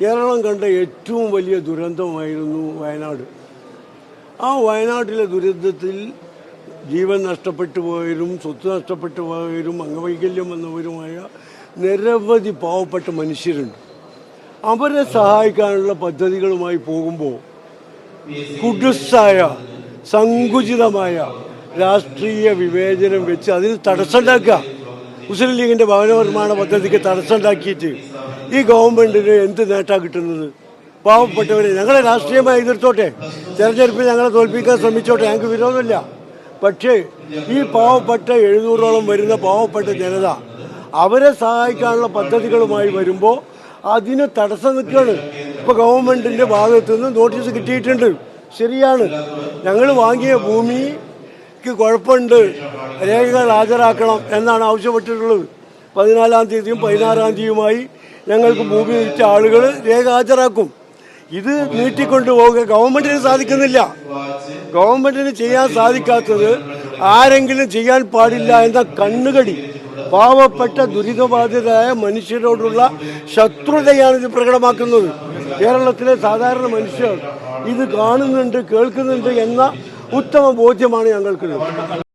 കേരളം കണ്ട ഏറ്റവും വലിയ ദുരന്തമായിരുന്നു വയനാട്. ആ വയനാട്ടിലെ ദുരന്തത്തിൽ ജീവൻ നഷ്ടപ്പെട്ടു പോയവരും സ്വത്ത് നഷ്ടപ്പെട്ടു പോയവരും അംഗവൈകല്യം വന്നവരുമായ നിരവധി പാവപ്പെട്ട മനുഷ്യരുണ്ട്. അവരെ സഹായിക്കാനുള്ള പദ്ധതികളുമായി പോകുമ്പോൾ കുടുസായ സങ്കുചിതമായ രാഷ്ട്രീയ വിവേചനം വെച്ച് അതിന് തടസ്സമുണ്ടാക്കുക. മുസ്ലിം ലീഗിൻ്റെ ഭവന നിർമ്മാണ പദ്ധതിക്ക് തടസ്സമുണ്ടാക്കിയിട്ട് ഈ ഗവൺമെൻറ്റിന് എന്ത് നേട്ടമാണ് കിട്ടുന്നത്? പാവപ്പെട്ടവരെ ഞങ്ങളെ രാഷ്ട്രീയമായി എതിർത്തോട്ടെ, തെരഞ്ഞെടുപ്പിൽ ഞങ്ങളെ തോൽപ്പിക്കാൻ ശ്രമിച്ചോട്ടെ, ഞങ്ങൾക്ക് വിരോധമില്ല. പക്ഷേ ഈ പാവപ്പെട്ട 700ഓളം വരുന്ന പാവപ്പെട്ട ജനത അവരെ സഹായിക്കാനുള്ള പദ്ധതികളുമായി വരുമ്പോൾ അതിന് തടസ്സം നിൽക്കുകയാണ്. ഇപ്പോൾ ഗവൺമെൻറ്റിൻ്റെ ഭാഗത്തു നിന്ന് നോട്ടീസ് കിട്ടിയിട്ടുണ്ട്. ശരിയാണ്, ഞങ്ങൾ വാങ്ങിയ ഭൂമിക്ക് കുഴപ്പമുണ്ട്, രേഖകൾ ഹാജരാക്കണം എന്നാണ് ആവശ്യപ്പെട്ടിട്ടുള്ളത്. 14-ാം തീയതിയും 16-ാം തീയതിയുമായി ഞങ്ങൾക്ക് ഭൂമി വിറ്റ ആളുകൾ രേഖ ഹാജരാക്കും. ഇത് നീട്ടിക്കൊണ്ടുപോവുക ഗവൺമെൻറ്റിന് സാധിക്കുന്നില്ല. ഗവൺമെൻറ്റിന് ചെയ്യാൻ സാധിക്കാത്തത് ആരെങ്കിലും ചെയ്യാൻ പാടില്ല എന്ന കണ്ണുകടി, പാവപ്പെട്ട ദുരിതബാധിതരായ മനുഷ്യരോടുള്ള ശത്രുതയാണ് ഇത് പ്രകടമാക്കുന്നത്. കേരളത്തിലെ സാധാരണ മനുഷ്യർ ഇത് കാണുന്നുണ്ട്, കേൾക്കുന്നുണ്ട് എന്ന ഉത്തമ ബോധ്യമാണ് ഞങ്ങൾക്കുള്ളത്.